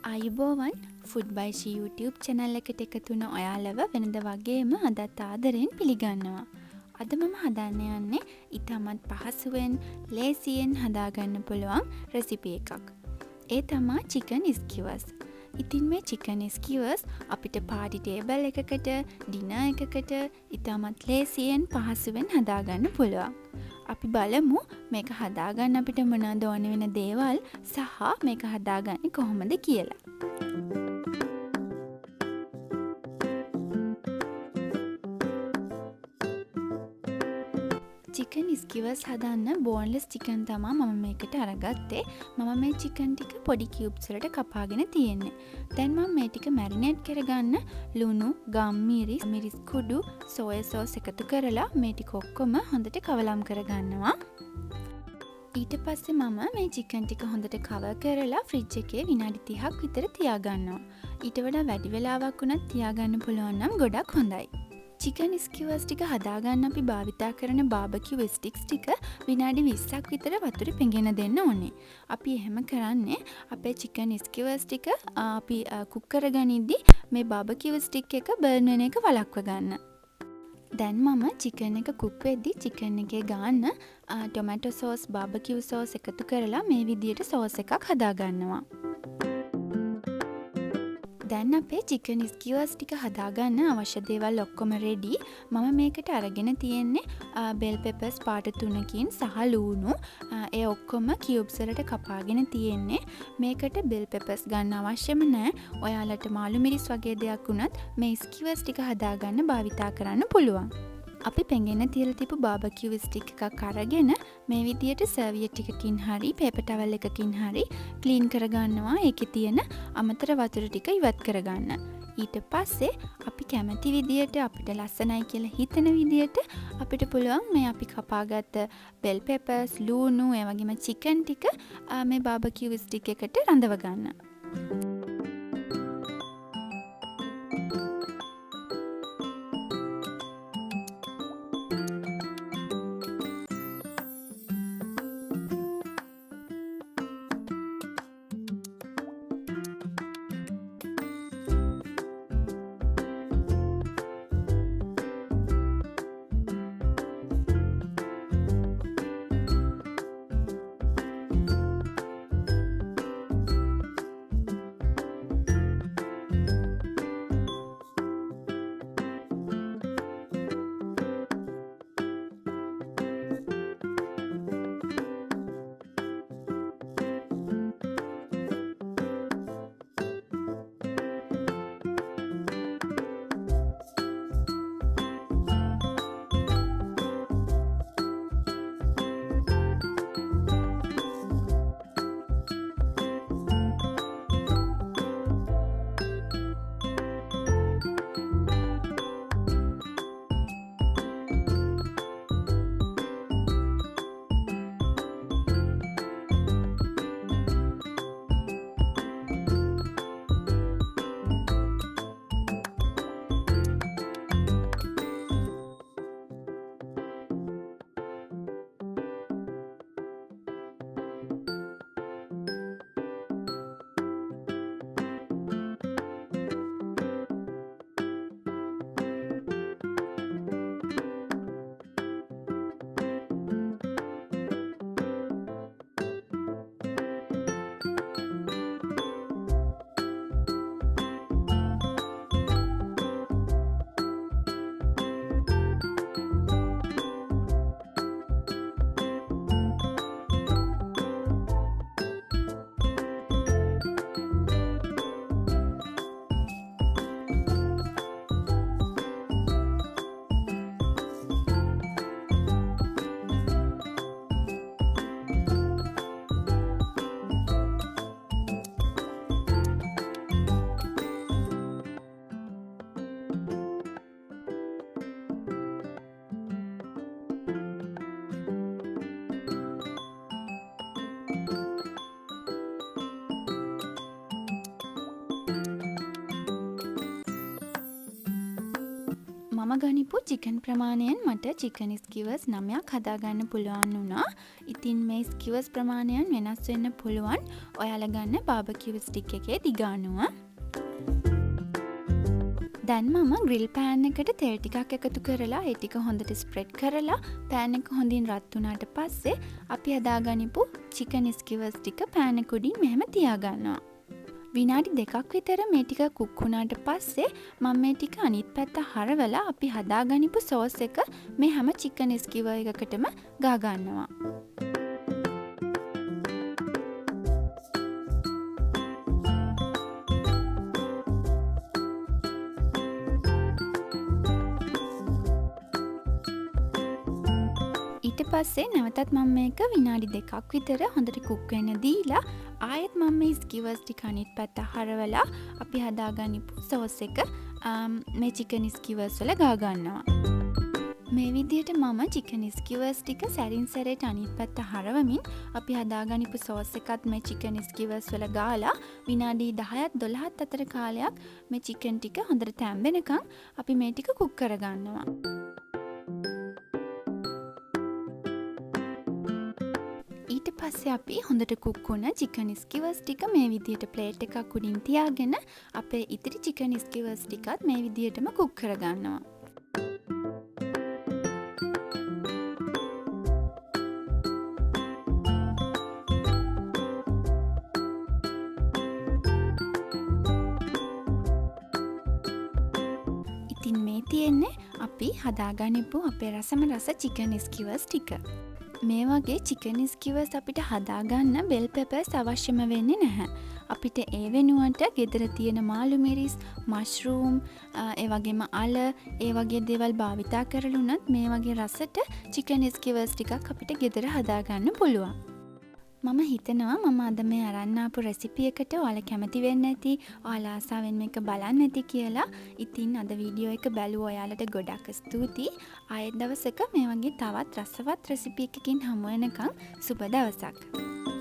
ආයුබෝවන් ෆුඩ් බයි ෂී YouTube channel එකට එකතු වුණ ඔයාලව වෙනද වගේම අදත් ආදරෙන් පිළිගන්නවා. අද මම හදන්න යන්නේ ඉතාමත් පහසුවෙන් ලේසියෙන් හදාගන්න පුළුවන් රෙසිපි එකක්. ඒ තමා chicken skewers. ඉතින් මේ chicken skewers අපිට පාටි ටේබල් එකකට, ඩිනර් එකකට ඉතාමත් ලේසියෙන් පහසුවෙන් හදාගන්න පුළුවන්. අපි බලමු මේක හදාගන්න අපිට මොනවද ඕන වෙන දේවල් සහ මේක හදාගන්නේ කොහොමද කියලා. chicken skewers හදන්න boneless chicken තමයි මම මේකට අරගත්තේ. මම මේ chicken ටික පොඩි cubes වලට කපාගෙන තියෙන්නේ. දැන් මම මේ ටික marinate කරගන්න ලුණු, ගම්මිරිස්, මිරිස් කුඩු, soy sauce එකතු කරලා මේ ටික ඔක්කොම හොඳට කවලම් කරගන්නවා. ඊට පස්සේ මම මේ chicken ටික හොඳට cover කරලා fridge එකේ විනාඩි 30ක් විතර තියාගන්නවා. ඊට වඩා වැඩි වෙලාවක් වුණත් තියාගන්න පුළුවන් නම් ගොඩක් හොඳයි. chicken skewers ටික හදාගන්න අපි භාවිතා කරන barbecue sticks ටික විනාඩි 20ක් විතර වතුරේ පෙඟෙන දෙන්න ඕනේ. අපි එහෙම කරන්නේ අපේ chicken skewers ටික අපි cook කරගනිද්දි මේ barbecue stick එක burn වෙන එක වළක්ව ගන්න. දැන් මම chicken එක cook වෙද්දි chicken එකේ ගාන්න tomato sauce, barbecue sauce එකතු කරලා මේ විදියට sauce එකක් හදාගන්නවා. දැන් අපේ chicken skewers ටික හදාගන්න අවශ්‍ය දේවල් ඔක්කොම ready. මම මේකට අරගෙන තියෙන්නේ bell peppers පාට 3කින් සහ ලුණු. ඒ ඔක්කොම cubes වලට කපාගෙන තියෙන්නේ. මේකට bell peppers ගන්න අවශ්‍යම නැහැ. ඔයාලට මාළු මිරිස් වගේ දෙයක් වුණත් මේ skewers ටික හදාගන්න භාවිතා කරන්න පුළුවන්. අපි පෙඟෙන තියලා තිබු barbecue stick එකක් අරගෙන මේ විදියට සර්වියට් එකකින් හරි paper towel එකකින් හරි clean කරගන්නවා. ඒකේ තියෙන අමතර වතුර ටික ඉවත් කරගන්න. ඊට පස්සේ අපි කැමති විදියට අපිට ලස්සනයි කියලා හිතන විදියට අපිට පුළුවන් මේ අපි කපාගත්ත bell peppers, ලුණු, ඒ වගේම chicken ටික මේ barbecue stick එකට රඳව ගන්න. මම ගනිපු චිකන් ප්‍රමාණයෙන් මට චිකන් ස්කිවර්ස් 9ක් හදාගන්න පුළුවන් වුණා. ඉතින් මේ ස්කිවර්ස් ප්‍රමාණයන් වෙනස් වෙන්න පුළුවන්. ඔයාලා ගන්න බාබකියු ස්ටික් එකේ දිග අනුව. දැන් මම ග්‍රිල් පෑන් එකට තෙල් ටිකක් එකතු කරලා ඒ ටික හොඳට ස්ප්‍රෙඩ් කරලා පෑන් එක හොඳින් රත් වුණාට පස්සේ අපි හදාගනිපු චිකන් ස්කිවර්ස් ටික පෑන් එක උඩින් මෙහෙම තියාගන්නවා. විනාඩි 2ක් විතර මේ ටික කුක් වුණාට පස්සේ මම මේ ටික අනිත් පැත්ත හරවලා අපි හදාගනිපු සෝස් එක මේ හැම චිකන් ස්කිවර් එකකටම ගා ගන්නවා. ඊට පස්සේ නැවතත් මම මේක විනාඩි 2ක් විතර හොඳට කුක් වෙන්න දීලා ආයෙත් මම මේ ස්කිවර්ස් ටික අනිත් පැත්ත හරවලා අපි හදාගනිපු සෝස් එක මේ චිකන් ස්කිවර්ස් වල ගා ගන්නවා. මේ විදිහට මම චිකන් ස්කිවර්ස් ටික සැරින් සැරේට අනිත් පැත්ත හරවමින් අපි හදාගනිපු සෝස් එකත් මේ චිකන් ස්කිවර්ස් වල ගාලා විනාඩි 10ත් 12ත් අතර කාලයක් මේ චිකන් ටික හොඳට තැම්බෙනකන් අපි මේ ටික කුක් කරගන්නවා. ඊට පස්සේ අපි හොඳට කුක් වුණ චිකන් ස්කිවර්ස් ටික මේ විදිහට ප්ලේට් එකක් උඩින් තියාගෙන අපේ ඉතිරි චිකන් ස්කිවර්ස් ටිකත් මේ විදිහටම කුක් කරගන්නවා. ඉතින් මේ තියෙන්නේ අපි හදාගනිපු අපේ රසම රස චිකන් ස්කිවර්ස් ටික. මේ වගේ චිකන් ස්කිවර්ස් අපිට හදාගන්න බෙල් පෙපර්ස් අවශ්‍යම වෙන්නේ නැහැ. අපිට ඒ වෙනුවට ගෙදර තියෙන මාළු මිරිස්, මෂ්රූම්, ඒ වගේම අල, ඒ වගේ දේවල් භාවිතා කරලුණත් මේ වගේ රසට චිකන් ස්කිවර්ස් ටිකක් අපිට ගෙදර හදාගන්න පුළුවන්. මම හිතනවා මම අද මේ අරන් ආපු රෙසිපි එකට ඔයාලා කැමති වෙන්න ඇති. ඔයාලා ආසාවෙන් මේක බලන්න ඇති කියලා. ඉතින් අද වීඩියෝ එක බැලුව ඔයාලට ගොඩක් ස්තුතියි. ආයෙත් දවසක මේ වගේ තවත් රසවත් රෙසිපි එකකින් හමු වෙනකන් සුබ දවසක්.